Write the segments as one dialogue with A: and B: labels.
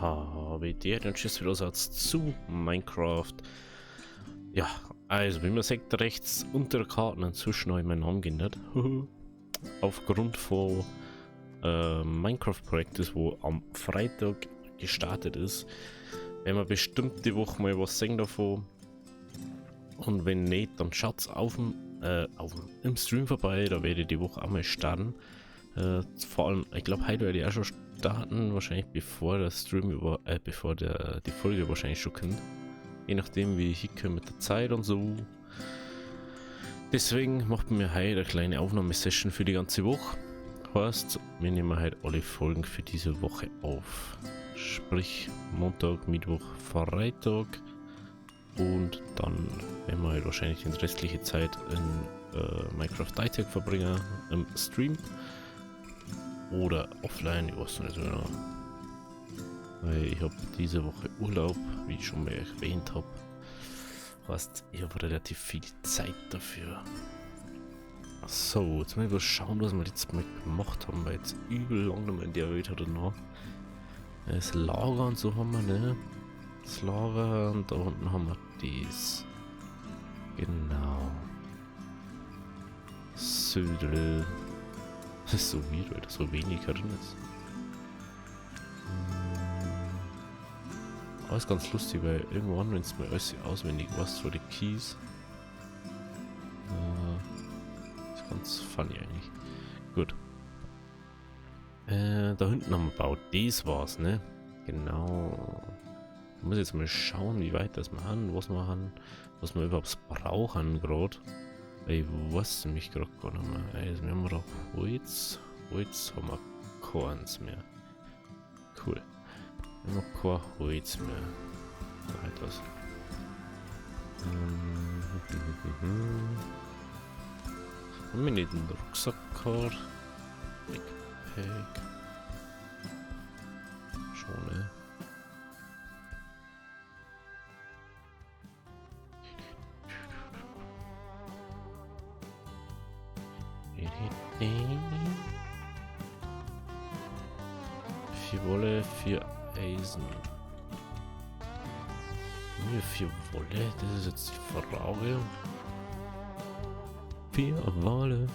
A: Habe der dann tschüss wieder Satz zu Minecraft. Ja, also wie man sieht, rechts unter der Karte inzwischen habe ich meinen Namen geändert. Aufgrund von Minecraft-Projektes, wo am Freitag gestartet ist. Wenn wir bestimmt die Woche mal was sehen davon. Und wenn nicht, dann schaut im Stream vorbei, da werde ich die Woche auch mal starten. Vor allem, ich glaube, heute werde ich auch schon starten, wahrscheinlich bevor der Stream die Folge wahrscheinlich schon kommt. Je nachdem, wie ich hinkomme mit der Zeit und so. Deswegen macht mir heute eine kleine Aufnahmesession für die ganze Woche. Heißt, wir nehmen heute alle Folgen für diese Woche auf. Sprich, Montag, Mittwoch, Freitag. Und dann werden wir halt wahrscheinlich die restliche Zeit in Minecraft Ditec verbringen im Stream. Oder offline, ich weiß nicht so genau. Weil ich habe diese Woche Urlaub, wie ich schon mal erwähnt habe. Heißt, ich habe relativ viel Zeit dafür. So, jetzt mal schauen, was wir jetzt mal gemacht haben, weil jetzt übel lang noch mal in der Welt oder noch. Das Lager und so haben wir, ne? Das Lager und da unten haben wir das. Genau. Södel. Das ist so weird, weil da so wenig drin ist. Aber ist ganz lustig, weil irgendwann, wenn es mir alles auswendig was für die Keys. Ist ganz funny eigentlich. Gut. Da hinten haben wir gebaut. Das war's, ne? Genau. Ich muss jetzt mal schauen, wie weit das wir haben, was wir überhaupt brauchen gerade. Ich weiß nämlich gerade gar nicht mehr. Also wir haben da Holz haben wir keins mehr. Cool. Wir haben kein Holz mehr. Da halt was. Haben wir nicht einen Rucksack gehabt? Backpack. Schon, ne? Vier Wolle, 4 Eisen. Nur 4 Wolle, das ist jetzt die Frage. 4 Wolle.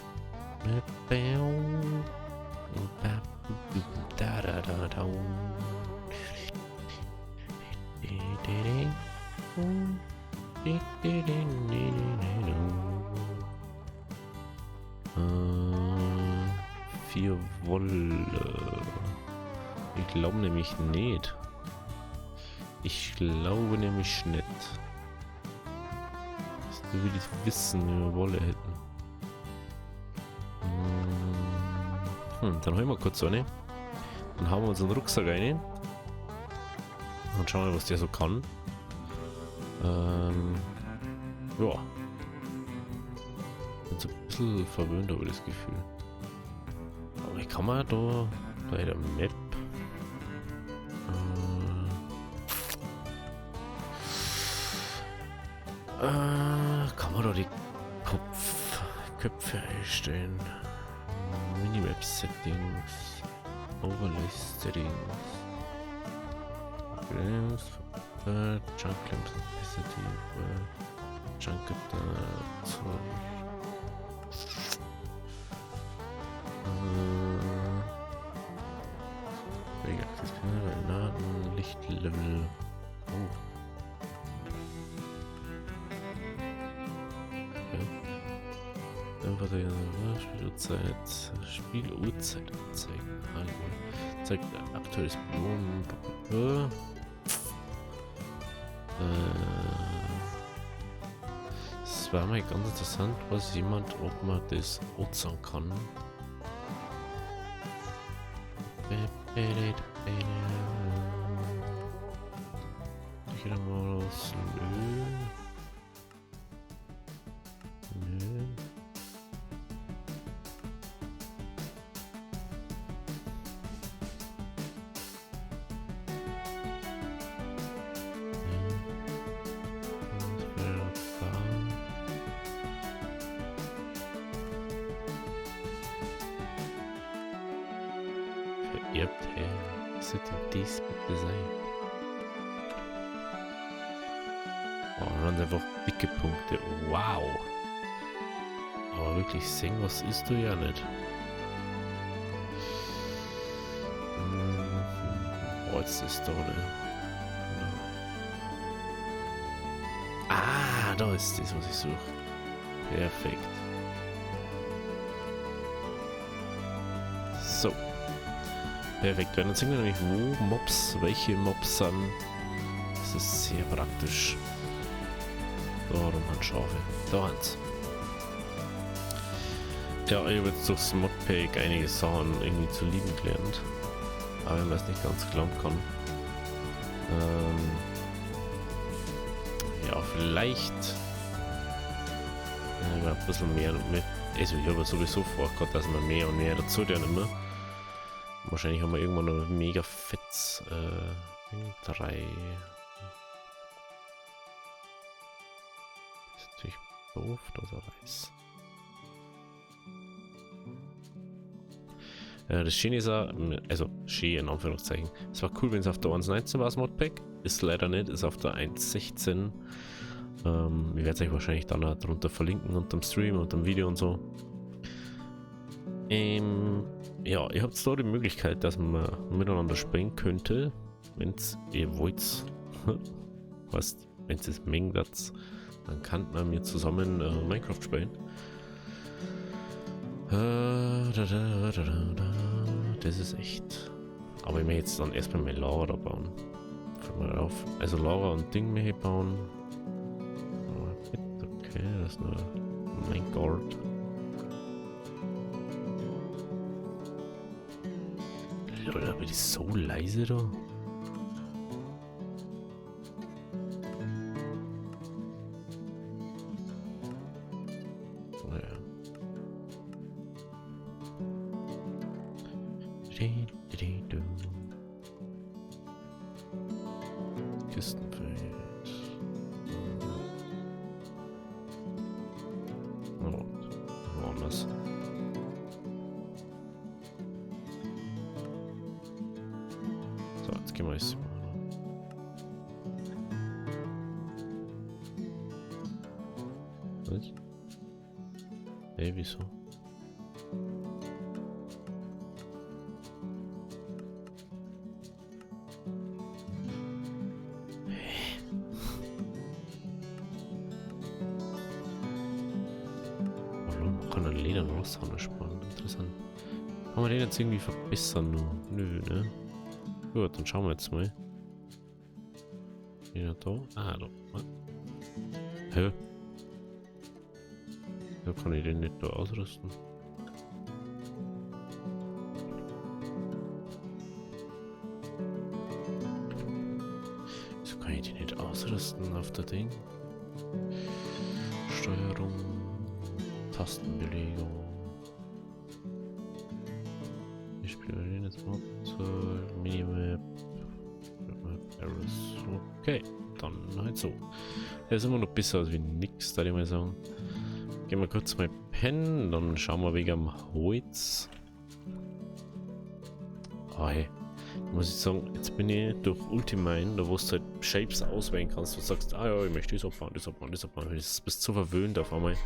A: Vier Wolle. Ich glaube nämlich nicht. Ich glaube nämlich nicht. Das will ich wissen, wenn wir Wolle hätten. Dann holen wir kurz eine. Dann haben wir unseren Rucksack rein. Und schauen wir, was der so kann. Ja. Bin so ein bisschen verwöhnt, habe ich das Gefühl. Aber wie kann man da bei der Map kann man da die Köpfe einstellen? Minimap Settings, Overlay Settings, Junk Clamps Capacity, Junk dazu. Laden, Lichtlevel. Oh. Spieluhrzeit anzeigen. Hallo. Zeigt aktuelles Biom. Es war mal ganz interessant, was jemand, ob man das nutzen kann. Ich gehe mal aus. Nö. Vererbtes. Was sollte denn das bitte sein? Oh, dann sind einfach dicke Punkte. Wow! Aber wirklich sehen, was ist du ja nicht. Oh, jetzt ist da eine. Ah, da ist das, was ich suche. Perfekt. So. Perfekt. Dann sehen wir nämlich, wo Mobs, welche Mobs sind. Das ist sehr praktisch. Da haben wir Schafe. Da haben's. Ja, ich habe jetzt durchs Modpack einige Sachen irgendwie zu lieben gelernt. Aber wenn man es nicht ganz glauben kann. Ja, vielleicht ein bisschen mehr mit. Also ich habe sowieso vorgehabt, dass man mehr und mehr dazu lernen immer. Wahrscheinlich haben wir irgendwann noch mega fett 3. Ist natürlich doof, dass er weiß. Das Schöne ist auch, also schön in Anführungszeichen. Es war cool, wenn es auf der 1.19 war, das Modpack. Ist leider nicht, ist auf der 1.16. Ich werde es euch wahrscheinlich dann auch drunter verlinken, unterm Stream, unterm Video und so. Ja, ihr habt da die Möglichkeit, dass man miteinander spielen könnte, wenn ihr wollt. Weißt, wenn es mengt, dann kann man mir zusammen Minecraft spielen. Das ist echt. Aber ich möchte jetzt dann erstmal mein Lager da bauen. Mal auf. Also Lager und Ding mehr bauen. Okay, das ist nur mein Guard. Lol, aber die ist so leise da. Kistenfeld. Und woanders. So, jetzt gehen wir jetzt mal. Was? Hey, wieso? Lederrosshahn spannend, interessant. Kann man den jetzt irgendwie verbessern? Nur? Nö, ne? Gut, dann schauen wir jetzt mal. Ja, da? Ah, da. Hä? Da kann ich den nicht da ausrüsten. Wieso kann ich den nicht ausrüsten auf der Ding? Steuerung. Tastenbelegung. Ich spiele den jetzt Mod, Minimap, Errors. Okay, dann halt so. Der ist immer noch besser als wie nix, da ich mal sagen. Gehen wir kurz mal pennen, dann schauen wir wegen am Holz. Oh, hey. Muss ich sagen, jetzt bin ich durch Ultimine, da wo du halt Shapes auswählen kannst. Du sagst, ah ja, ich möchte das abbauen, das abbauen, das abbauen. Du bist zu verwöhnt auf einmal.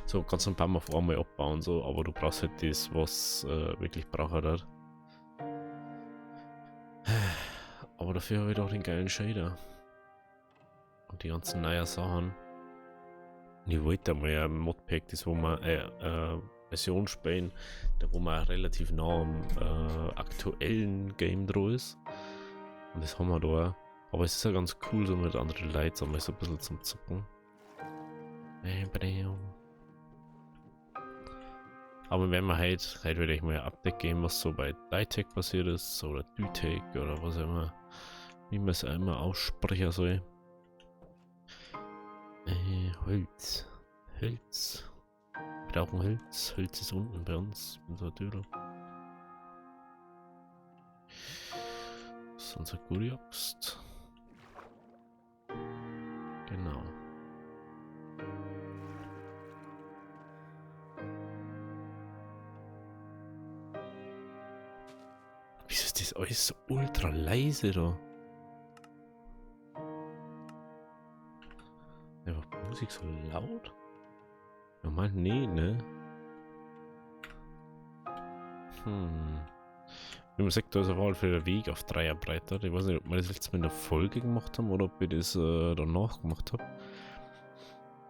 A: So kannst du ein paar Mal auf einmal abbauen, so, aber du brauchst halt das, was wirklich braucht hat. Aber dafür habe ich doch den geilen Shader. Und die ganzen neuen Sachen. Und ich wollte mal ein Modpack, das wo man Version spielen, da wo man relativ nah am aktuellen Game drauf ist. Und das haben wir da. Aber es ist ja ganz cool, so mit anderen Leuten einmal so ein bisschen zum Zucken. Aber wenn wir heute würde ich mal ein Update geben, was so bei Ditech passiert ist, oder Dytech oder was auch immer, wie man es auch immer aussprechen soll. Holz. Holz. Wir brauchen Holz. Holz ist unten bei uns in der Tür. Das ist unsere gute Axt. Genau. Wieso ist das alles so ultra leise da. Einfach Musik so laut? Normal nee, ne? Wie man sagt, da ist auf jeden Fall der Weg auf Dreierbreiter. Ich weiß nicht, ob wir das letztes Mal in der Folge gemacht haben oder ob ich das danach gemacht habe.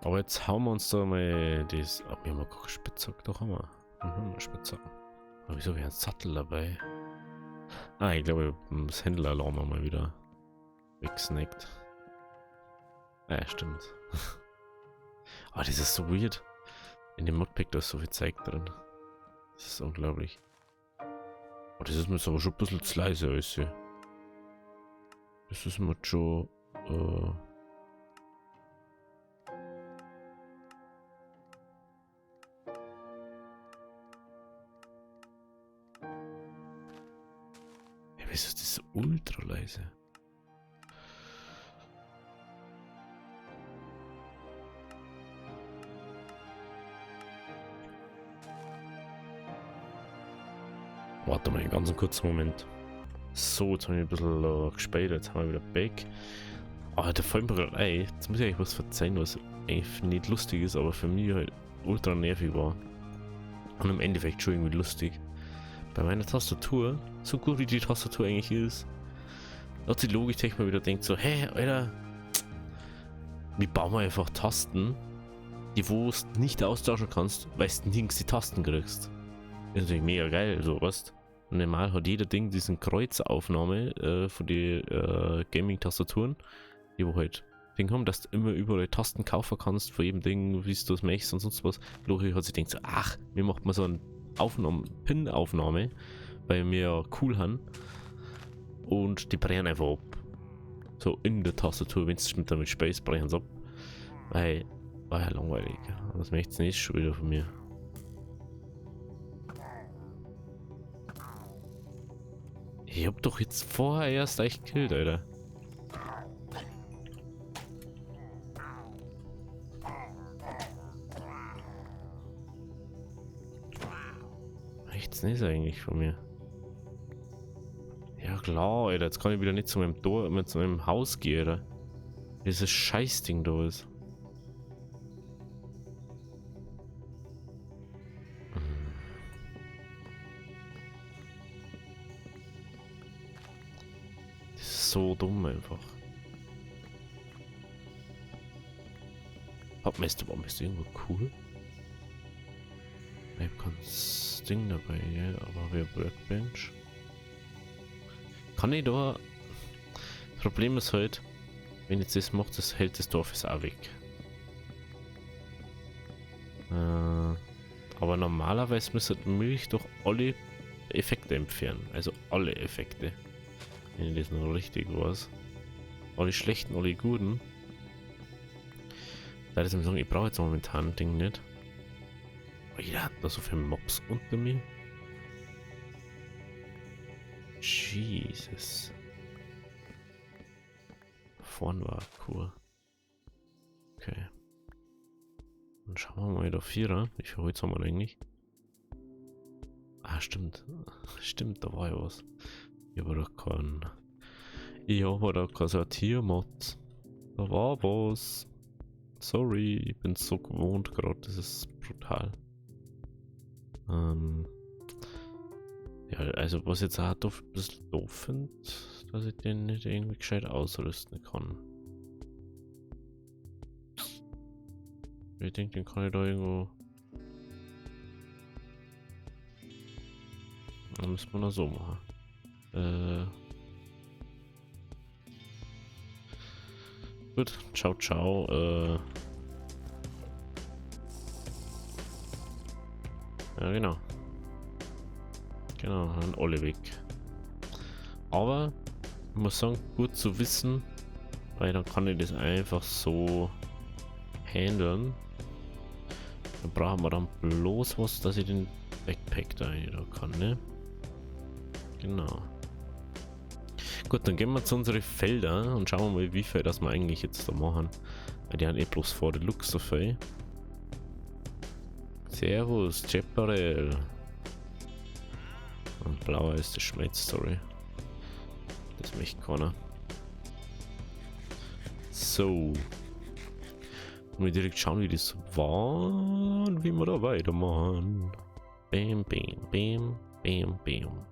A: Aber jetzt hauen wir uns da mal das. Ah, wir haben gar keinen Spitzhack, doch haben wir. Einen Spitzhack. Aber wieso wäre ein Sattel dabei? Ah, ich glaube, das Händleralarm haben wir wieder weggesnackt. Ah, ja, stimmt. Ah, das ist so weird. In dem Modpack da ist so viel Zeug drin. Das ist unglaublich. Oh, das ist mir jetzt aber schon ein bisschen zu leise alles hier. Das ist mir schon. Ja, wieso ist das so ultra leise? Warte mal einen ganz kurzen Moment. So, jetzt habe ich ein bisschen gespielt, jetzt haben wir wieder back. Aber da fällt mir gerade ein, jetzt muss ich eigentlich was verzeihen, was eigentlich nicht lustig ist, aber für mich halt ultra nervig war. Und im Endeffekt schon irgendwie lustig. Bei meiner Tastatur, so gut wie die Tastatur eigentlich ist, hat die Logitech mal wieder denkt so, hey, Alter, wie bauen wir einfach Tasten, die wo du nicht austauschen kannst, weil du nirgends die Tasten kriegst. Ist natürlich mega geil, so was. Normal hat jeder Ding diesen Kreuzaufnahme von den Gaming-Tastaturen, die wo halt Ding haben, dass du immer überall Tasten kaufen kannst von jedem Ding, wie du das möchtest und sonst was. Logik hat sich gedacht so, ach, mir macht man so eine Pin-Aufnahme, weil wir ja cool haben und die brechen einfach ab. So in der Tastatur, wenn du damit Space brechen sie ab. Weil, war ja langweilig. Das möchte nicht schon wieder von mir. Ich hab doch jetzt vorher erst echt gekillt, Alter. Rechts nicht eigentlich von mir. Ja klar, Alter. Jetzt kann ich wieder nicht zu meinem Tor, zu meinem Haus gehen, Alter. Dieses Scheißding da ist. So dumm einfach. Hauptmeisterbombe ist irgendwo cool. Ich hab kein Ding dabei, ja, aber wir Workbench. Kann ich da. Das Problem ist halt, wenn jetzt das macht, das hält das Dorf auch weg. Aber normalerweise müsste Milch doch alle Effekte entfernen. Also alle Effekte. Wenn ich das noch richtig weiß. Alle schlechten, alle guten. Da ist sagen, ich brauche jetzt momentan ein Ding nicht. Oh, jeder hat da so viele Mobs unter mir. Jesus. Vorn war cool. Okay. Dann schauen wir mal da Vierer. Wie viel Holz haben wir eigentlich? Ah, stimmt. Stimmt, da war ja was. Ich habe da kein Sortiermod. Da war was. Sorry, ich bin so gewohnt gerade, das ist brutal. Ja, also was jetzt auch ein bisschen doof finde, dass ich den nicht irgendwie gescheit ausrüsten kann. Ich denke, den kann ich da irgendwo. Dann müssen wir noch so machen. Gut, ciao, ciao. Ja, genau. Genau, ein alle weg. Aber ich muss sagen, gut zu wissen, weil dann kann ich das einfach so handeln. Dann brauchen wir dann bloß was, dass ich den Backpack da kann, ne? Genau. Gut, dann gehen wir zu unseren Feldern und schauen wir mal, wie viel das wir eigentlich jetzt da machen. Weil die haben eh bloß vor der Lux so viel. Servus, Chaparral. Und blauer ist die Schmelz-Story. Das möchte keiner. So. Und wir direkt schauen, wie das war und wie wir da weitermachen. Bam, bam, bam, bam, bam.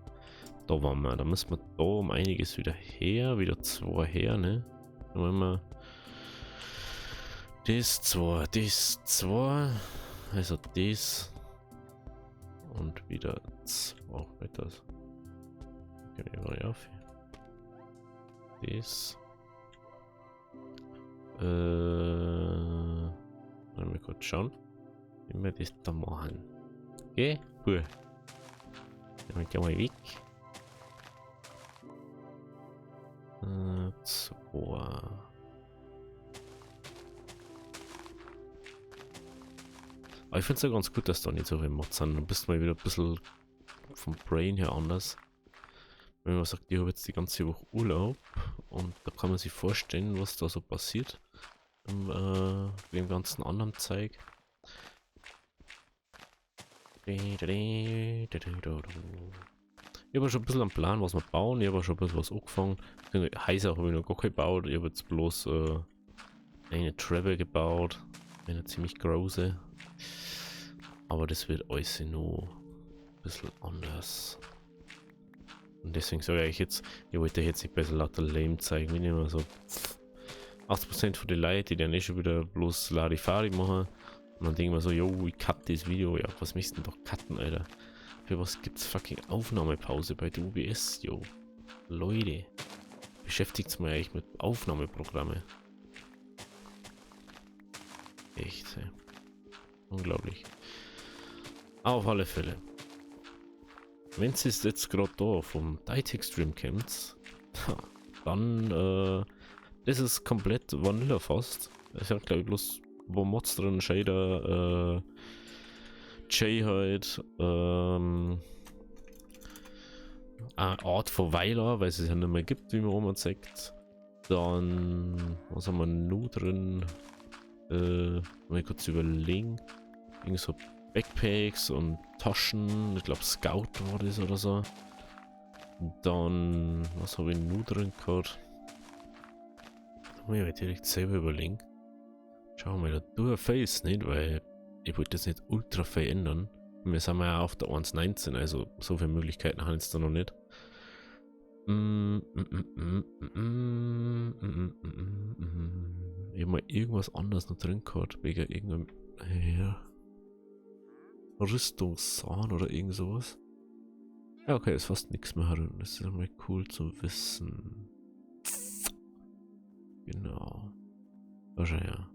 A: Da waren wir. Da müssen wir da um einiges wieder her. Wieder 2 her, ne? Dann wollen wir das 2. Also das. Und wieder 2 weiter. Gehen wir mal auf. Das. Wollen wir kurz schauen, wie wir das da machen. Okay, gut. Dann gehen wir weg. 2. Aber ich finde es ja ganz gut, dass da nicht so viel Mods sind. Dann bist du mal wieder ein bisschen vom Brain her anders. Wenn man sagt, ich habe jetzt die ganze Woche Urlaub und da kann man sich vorstellen, was da so passiert. Dem ganzen anderen Zeug. Ich habe schon ein bisschen einen Plan, was wir bauen. Ich habe schon ein bisschen was angefangen. Heißer habe ich noch gar nicht gebaut. Ich habe jetzt bloß eine Treppe gebaut. Eine ziemlich große. Aber das wird alles noch ein bisschen anders. Und deswegen sage ich jetzt, ich wollte jetzt nicht besser lauter lame zeigen, wenn ich immer so 80% von den Leuten, die dann eh schon wieder bloß Larifari machen. Und dann denken wir so, yo, ich cut das Video. Ja, was müssten doch cutten, Alter? Für was gibt's fucking Aufnahmepause bei der UBS, yo? Leute, beschäftigt's mal eigentlich mit Aufnahmeprogramme. Echt, ey. Unglaublich. Auf alle Fälle. Wenn es jetzt gerade da vom Ditech Stream kommt, dann das ist komplett Vanilla fast. Ich habe glaube ich bloß wo Mods drin, Shader, Jay halt, eine Art von Weiler, weil es ja nicht mehr gibt, wie man Roman sagt. Dann, was haben wir noch drin? Mal kurz überlegen. Irgend so Backpacks und Taschen, ich glaube Scout war das oder so. Dann, was habe ich nur drin gehabt? Da muss ich mir direkt selber überlegen. Schauen wir mal, da tue Face nicht, weil ich wollte das nicht ultra verändern. Wir sind ja auf der 1.19, also so viele Möglichkeiten haben jetzt da noch nicht. Ich habe mal irgendwas anderes noch drin gehabt, wegen irgendeinem Rüstungszahn oder irgend sowas. Ja, okay, ist fast nichts mehr drin. Das ist mal cool zu wissen. Genau. Wahrscheinlich ja.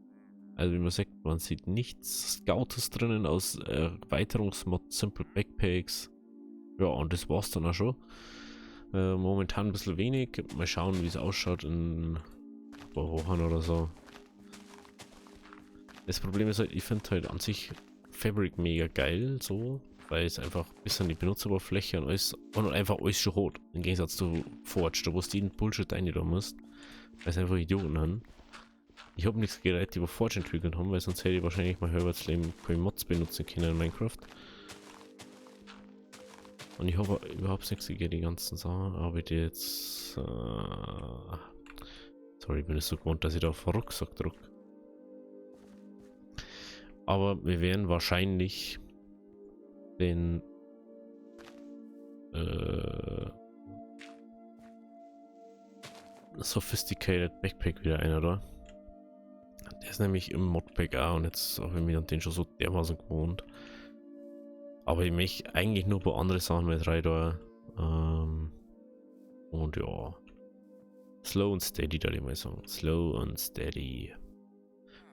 A: Also wie man sagt, man sieht nichts Scoutes drinnen aus Erweiterungsmod, Simple Backpacks. Ja, und das war's dann auch schon. Momentan ein bisschen wenig. Mal schauen, wie es ausschaut in ein paar Wochen oder so. Das Problem ist halt, ich finde halt an sich Fabric mega geil, so, weil es einfach bis an die Benutzeroberfläche und alles und einfach alles schon hat. Im Gegensatz zu Forge, da wo du jeden Bullshit rein da musst, weil es einfach Idioten haben. Ich habe nichts gereiht, die über Forge entwickelt haben, weil sonst hätte ich wahrscheinlich mal Herberts Leben keine Mods benutzen können in Minecraft. Und ich habe überhaupt nichts gegen die ganzen Sachen, aber ich jetzt. Sorry, ich bin es so gewohnt, dass ich da auf den Rucksack drücke. Aber wir werden wahrscheinlich den Sophisticated Backpack wieder einer da. Der ist nämlich im Modpack auch und jetzt habe ich mir den schon so dermaßen gewohnt. Aber ich möchte eigentlich nur ein paar andere Sachen mit rein da. Und ja. Slow and steady, da ich mal sagen. Slow and steady.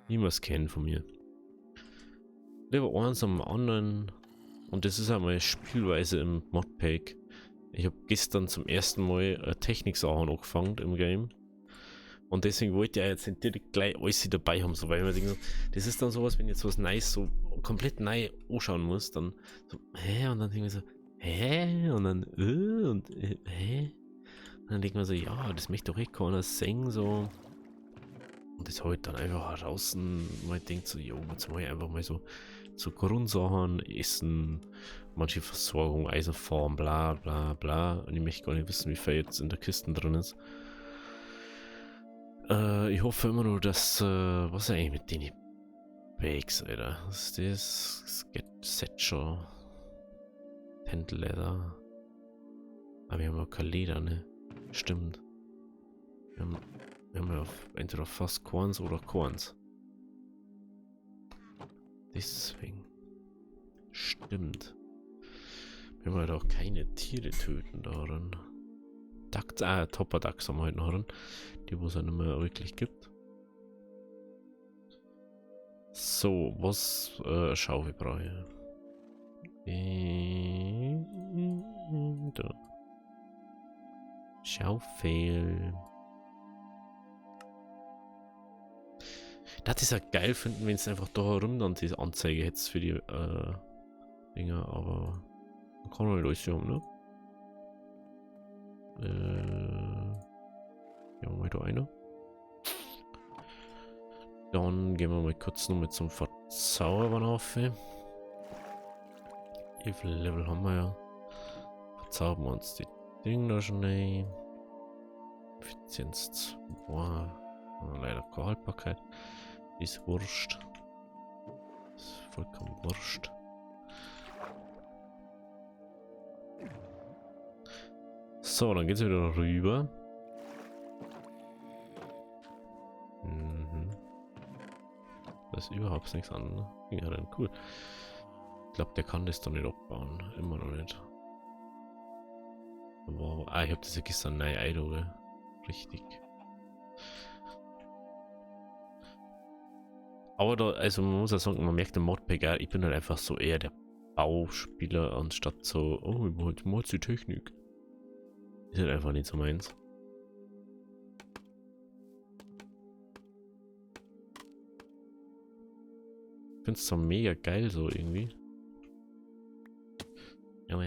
A: Wie man es kennt von mir. Lieber eins am anderen. Und das ist einmal Spielweise im Modpack. Ich habe gestern zum ersten Mal Technik-Sachen angefangen im Game. Und deswegen wollte ich ja jetzt nicht direkt gleich alles dabei haben, so, weil man denkt, das ist dann sowas, wenn jetzt was Neues so komplett neu anschauen muss, dann so, hä? Und dann denke ich so, hä? Und dann, hä? Und dann denkt man so, ja, das möchte doch echt keiner singen, so. Und das halt dann einfach draußen, man denkt so, jo, jetzt mache ich einfach mal so Grundsachen, Essen manche Versorgung, Eisenform, bla bla bla. Und ich möchte gar nicht wissen, wie viel jetzt in der Kiste drin ist. Ich hoffe immer nur, dass, was ist eigentlich mit denen Bakes, Alter? Was ist das? Set schon. Tentleder. Aber wir haben auch kein Leder, ne? Stimmt. Wir haben ja entweder fast Korns oder Korns. Deswegen. Stimmt. Wir haben halt auch keine Tiere töten darin. Dachs, Topper Dachs haben wir halt noch drin. Die, wo es ja nicht mehr wirklich gibt. So, was Schaufel brauche ich? Da. Schaufel. Das ist ja geil finden, wenn es einfach da herum dann diese Anzeige hätte für die Dinger, aber man kann halt alles haben, ne? Ja, mal da einer. Dann gehen wir mal kurz noch mit zum Verzaubern auf. Wie viel Level haben wir ja? Verzaubern wir uns die Dinge da schnell. Effizienz 2. Leider keine Haltbarkeit. Ist wurscht. Ist vollkommen wurscht. So, dann geht's wieder rüber. Da ist überhaupt nichts an. Ne? Ja, dann cool. Ich glaube, der kann das doch nicht abbauen. Immer noch nicht. Wow. Ah, ich habe das ja gestern neu eingeholt. Richtig. Aber da, also man muss ja sagen, man merkt im Modpack, ja, ich bin halt einfach so eher der Bauspieler, anstatt so, oh, ich wollte mal die Technik. Ist halt einfach nicht so meins. Ich finde es zwar mega geil so irgendwie. Ja,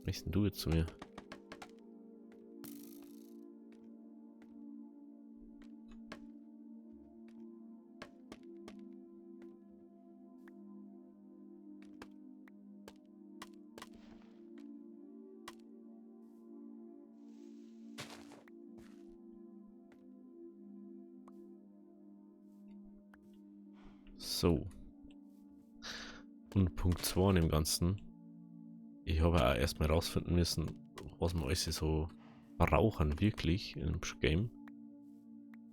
A: was denn du jetzt zu mir? So. Und Punkt 2 an dem Ganzen. Ich habe auch erstmal rausfinden müssen, was man alles so brauchen wirklich im Game.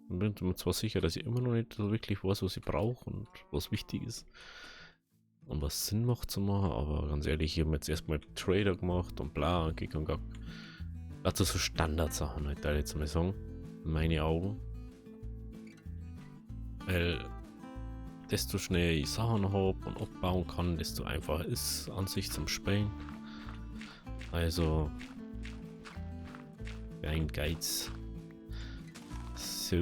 A: Und bin mir zwar sicher, dass ich immer noch nicht so wirklich weiß, was ich brauche und was wichtig ist. Und was Sinn macht zu machen, aber ganz ehrlich, ich habe jetzt erstmal Trader gemacht und bla und und gab. Also so Standardsachen halt, da jetzt mal sagen. In meine Augen. Weil desto schneller ich Sachen habe und abbauen kann, desto einfacher ist an sich zum Spielen. Also kein Geiz. So.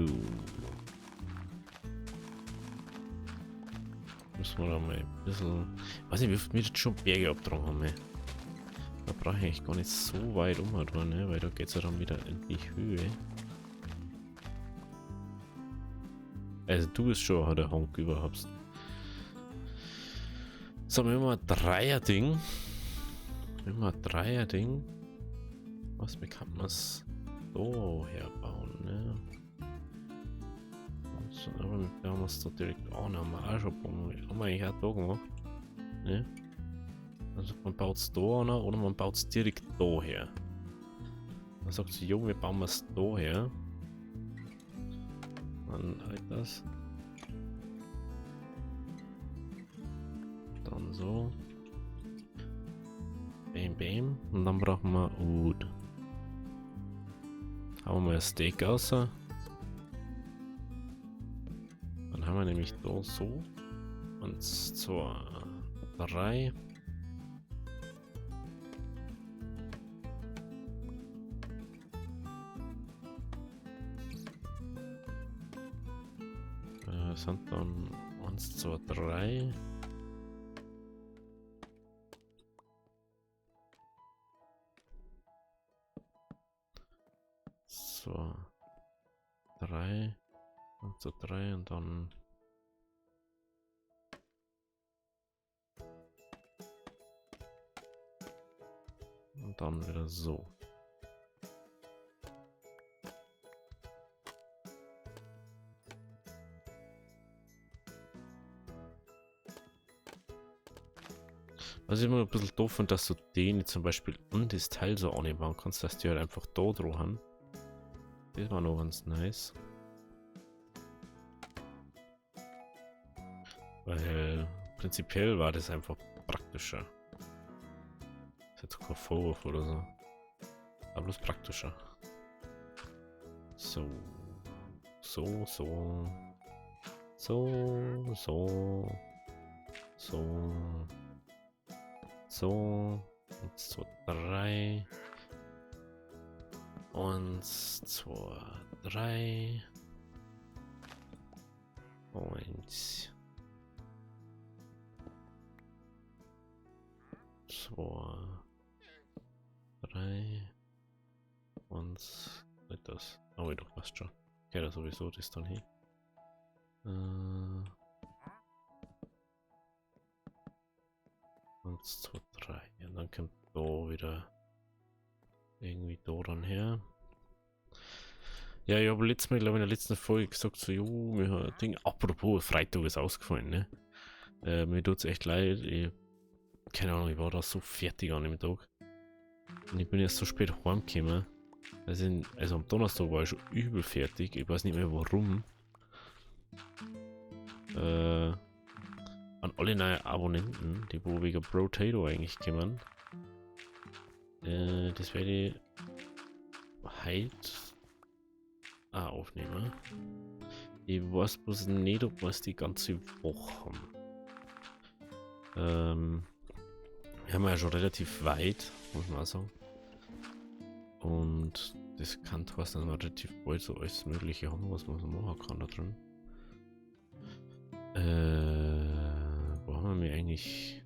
A: Müssen wir da mal ein bisschen. Ich weiß nicht, wie viel wir jetzt schon Berge abgetragen haben. Ey. Da brauche ich eigentlich gar nicht so weit umdrehen, ne? Weil da geht es ja dann wieder in die Höhe. Also du bist schon der Honk überhaupt. So, wir haben ein Dreier-Ding. Wir haben ein Dreier-Ding. Was kann man es so herbauen, ne? Also, aber wir haben es da direkt an, haben wir auch schon haben wir eigentlich auch da gemacht. Ne? Also man baut es da an oder man baut es direkt da her. Dann sagt sie, jo, wir bauen es da her. Dann halt das. Dann so. Bam, bam. Und dann brauchen wir Wood. Hauen wir ein Steak raus. Dann haben wir nämlich da so. 1, 2, 3. Sind dann 1, 2, 3. So. 3. 1, 2, 3 und dann Und dann wieder so. Was ich immer ein bisschen doof finde, dass du den zum Beispiel und das Teil so anbauen kannst, dass die halt einfach da drauf haben. Das war noch ganz nice. Weil prinzipiell war das einfach praktischer. Das ist jetzt kein Vorwurf oder so. Aber bloß praktischer. So. So, so. So, so. So. So. 1, 2, 3. 1, 2, 3. 1. 2, 3. Und das. Oh, du passt schon. Okay, da sowieso das dann hin. 1, 2, 3. Ja, dann kommt da wieder irgendwie da dann her. Ja, ich habe letztes Mal, glaube ich, in der letzten Folge gesagt, so, jo, wir haben ein Ding. Apropos, Freitag ist ausgefallen, ne? Mir tut es echt leid. Keine Ahnung, ich war da so fertig an dem Tag. Und ich bin erst so spät heimgekommen. Also am Donnerstag war ich schon übel fertig. Ich weiß nicht mehr warum. An alle neuen Abonnenten, die wo wegen Brotato eigentlich kommen. Das werde ich heute auch aufnehmen. Ich weiß bloß nicht, ob wir es die ganze Woche haben. Wir haben ja schon relativ weit, muss man auch sagen. Und das kann heißen, dass wir relativ bald so alles Mögliche haben, was man so machen kann da drin. Wo haben wir eigentlich?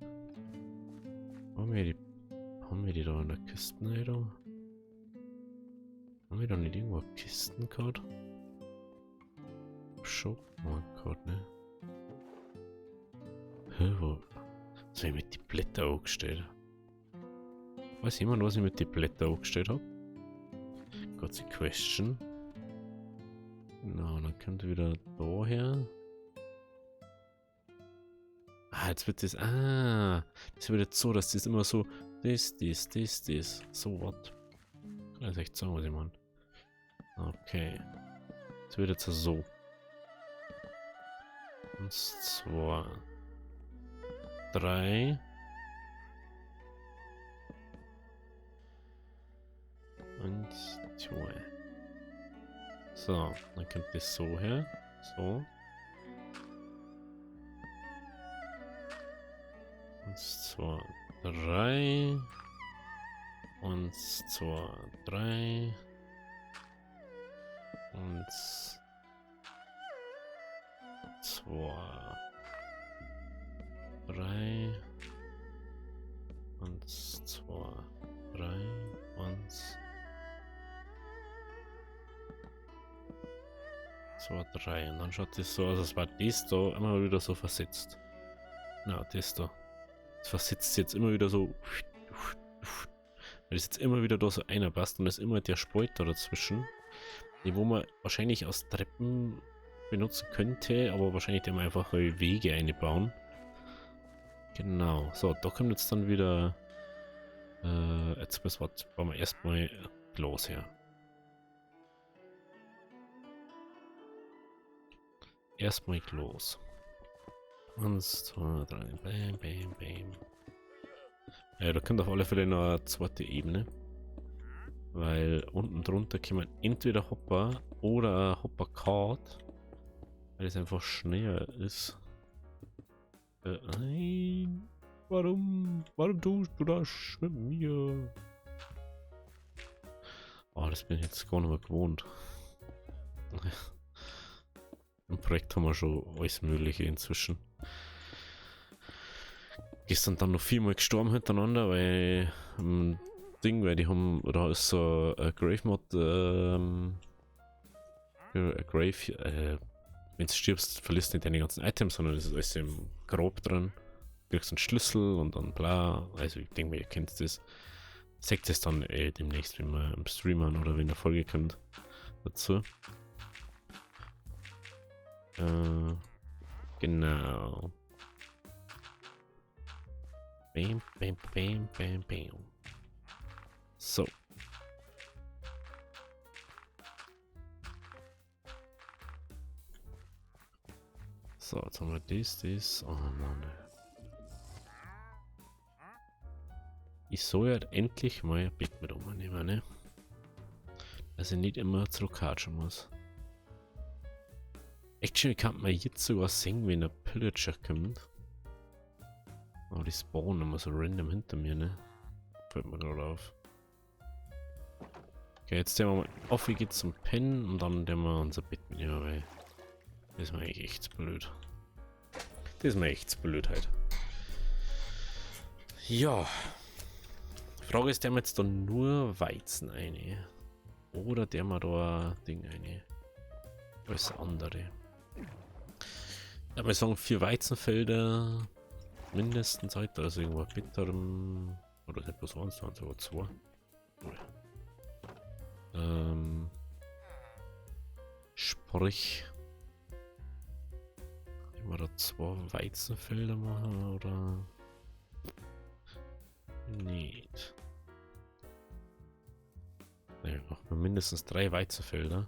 A: Haben wir die da in der Kiste oder? Haben wir da nicht irgendwo Kisten gehabt? Schon gehabt, ne? Hä, wo? Was habe ich mit den Blättern angestellt? Weiß jemand, was ich mit den Blättern angestellt habe? Got the question. Genau, dann kommt wieder daher. Jetzt wird das. Das wird jetzt so, dass das immer so. Das. So, was? Kann ich echt sagen, was ich meine. Okay. Das wird jetzt so. 1, 2, 3. 1, 2. So, dann kommt das so her. So. 1, 2, 3. 1, 2, 3. 1, 2, 3. 1, 2, 3. 1, 2, 3. Und dann schaut das so aus, als war das da immer wieder so versetzt. Na, das da. Das versetzt jetzt immer wieder so. Weil das jetzt immer wieder da so einer passt und es ist immer der Spalt da dazwischen. Die wo man wahrscheinlich aus Treppen benutzen könnte, aber wahrscheinlich dem einfach Wege einbauen. Genau. So, da kommt jetzt dann wieder. Jetzt bauen wir erstmal Glas her. Erstmal Glas. 1, 2, 3, bam, bam, bam. Ja, da kommt auf alle Fälle noch eine zweite Ebene. Weil unten drunter kann man entweder Hopper oder Hopper Card. Weil es einfach schneller ist. Nein. Warum? Warum tust du das mit mir? Oh, das bin ich jetzt gar nicht mehr gewohnt. Im Projekt haben wir schon alles Mögliche inzwischen. Gestern dann noch 4-mal gestorben hintereinander, weil weil die haben, oder ist so ein Grave Mod, wenn du stirbst, verlierst du nicht deine ganzen Items, sondern es ist alles im Grab drin. Du kriegst einen Schlüssel und dann bla, also ich denke mal, ihr kennt das. Seht es dann demnächst, wenn wir im Stream haben oder wenn eine Folge kommt dazu. Genau. Bam, bam, bam, bam, bam. So. So, jetzt haben wir das. Oh Mann. Ich soll ja endlich mal ein Bett mit umnehmen, ne? Dass ich nicht immer zurückhatschen muss. Actually kann man jetzt sogar sehen, wenn ein Pillager kommt. Aber die spawnen immer so random hinter mir, ne? Fällt mir gerade auf. Okay, jetzt sehen wir mal auf, wie geht's zum Pennen und dann nehmen wir unser Bett mitnehmen, weil das ist mir eigentlich echt zu blöd. Das ist mir echt zu blöd halt. Ja. Frage ist, der wir jetzt da nur Weizen eine? Oder der wir da Ding eine? Alles andere. Ja, wir sagen 4 Weizenfelder mindestens heute, also irgendwo bitterem oder nicht bloß 1, sondern sogar 2. Sprich, wenn wir da 2 Weizenfelder machen oder nicht. Ne, machen wir mindestens 3 Weizenfelder.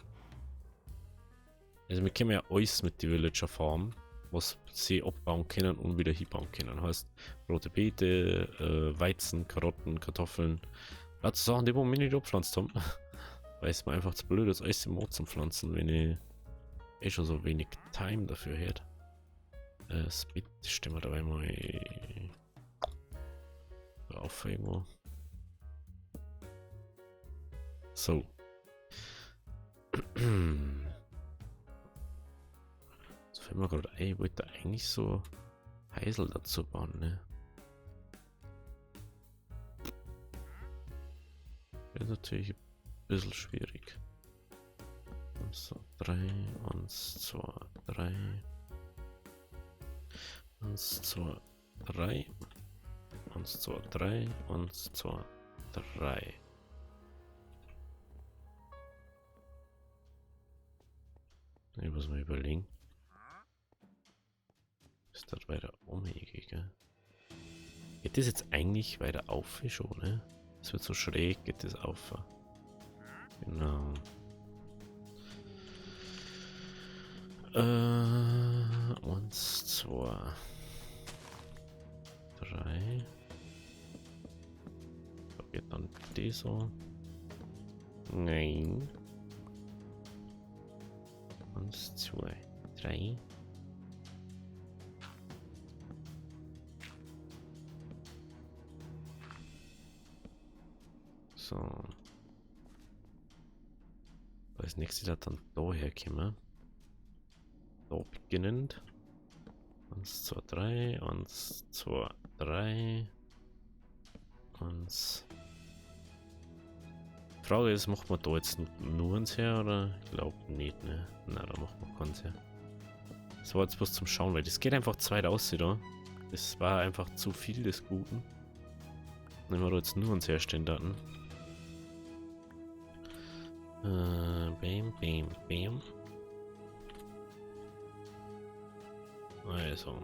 A: Also wir können ja alles mit die Villager Farm, was sie abbauen können und wieder hinbauen können. Heißt rote Beete, Weizen, Karotten, Kartoffeln. Lauter Sachen, die wir nicht abpflanzt haben. Weil es mir einfach zu blöd ist, alles im Ort zu pflanzen, wenn ich schon so wenig Time dafür hätte. Speed stimmen wir dabei mal auf irgendwo. So. So fällt mir gerade ein, ich wollte eigentlich so Heisel dazu bauen, ne? Das ist natürlich ein bisschen schwierig. 1, 2, 3, 1, 2, 3. 1, 2, 3. 1, 2, 3. 1, 2, 3. Ich muss mal überlegen. Ist das weiter umhegig, gell? Geht das jetzt eigentlich weiter auf schon, ne? Es wird so schräg, geht das auf. Genau. 1, 2, 3. Probiert dann die so. Nein. 1, 2, 3. So. Als nächstes hat dann da herkommen. Da beginnend. 1, 2, 3. 1, 2, 3. 1. Frage ist, macht man da jetzt nur eins her oder? Ich glaube nicht, ne? Nein, da macht man keins her. Das war jetzt bloß zum Schauen, weil das geht einfach zu weit aus, da. Das war einfach zu viel des Guten. Wenn wir da jetzt nur eins herstellen daten. Bam, bam, bam. Also.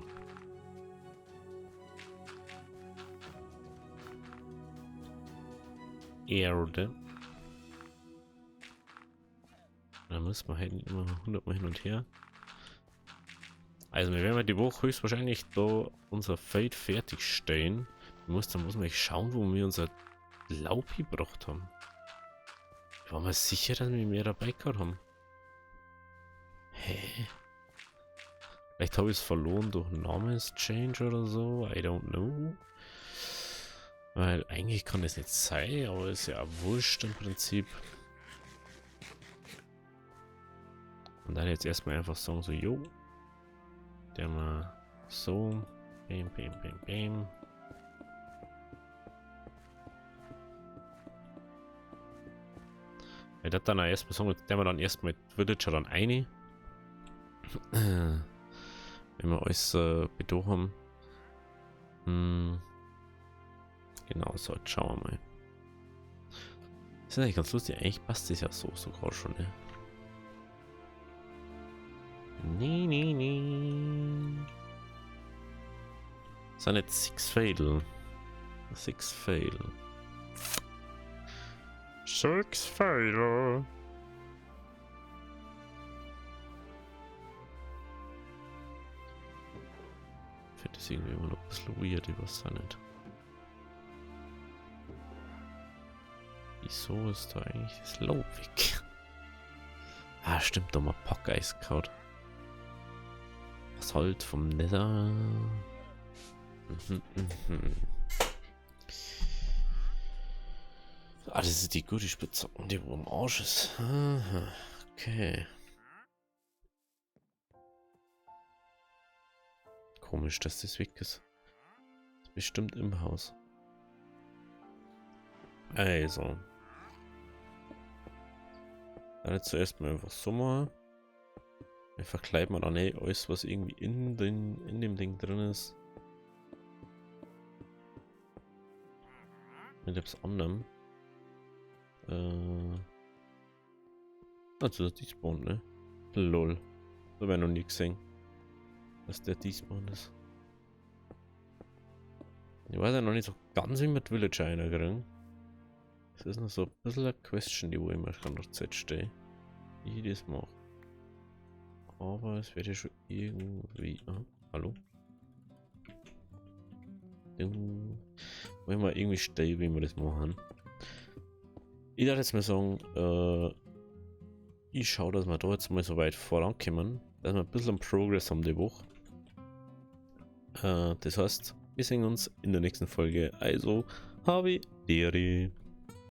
A: Erde. Da muss man halt nicht immer 100 Mal hin und her. Also wir werden die Woche höchstwahrscheinlich da unser Feld fertigstellen. Dann muss man echt schauen, wo wir unser Laub gebracht haben. Ich war mir sicher, dass wir mehr dabei gehabt haben. Hä? Vielleicht habe ich es verloren durch Namenschange oder so. I don't know. Weil eigentlich kann das nicht sein, aber ist ja auch wurscht im Prinzip. Und dann jetzt erstmal einfach sagen so, jo. Der mal so. Bam, bam, bam, bam. Ja, das dann auch erstmal sagen, der wir dann erstmal mit Villager dann eine. Wenn wir alles bedacht haben. Genau, so, jetzt schauen wir mal. Das ist eigentlich ganz lustig. Eigentlich passt das ja so sogar schon, ne? Nee. Das sind jetzt 6 Fail. 6 Fail. 6 Fail. Ich finde das irgendwie immer noch ein bisschen weird, ich weiß auch nicht. Wieso ist da eigentlich das Low weg? Ah, stimmt, da mal Packeis gehabt. Was halt vom Nether. Ah, das ist die gute Spitze, die wo am Arsch ist. Aha, okay. Komisch, dass das weg ist. Ist bestimmt im Haus. Also. Dann jetzt zuerst mal einfach so mal. Wir verkleiden wir dann alles, was irgendwie in dem Ding drin ist. Mit etwas anderem. Also das Despawn, ne? Lol. Das habe ich noch nie gesehen. Dass der Despawn ist. Ich weiß ja noch nicht so ganz, wie wir die Villager reinkriegen. Das ist noch so ein bisschen eine Question, die wo ich mir noch Zeit stehe. Wie ich das mache. Aber es wird ja schon irgendwie. Ah, hallo? Wenn wir irgendwie stehen, wie wir das machen. Ich darf jetzt mal sagen, ich schaue, dass wir da jetzt mal so weit vorankommen, dass wir ein bisschen Progress haben die Woche. Das heißt, wir sehen uns in der nächsten Folge. Also, Havi Deri.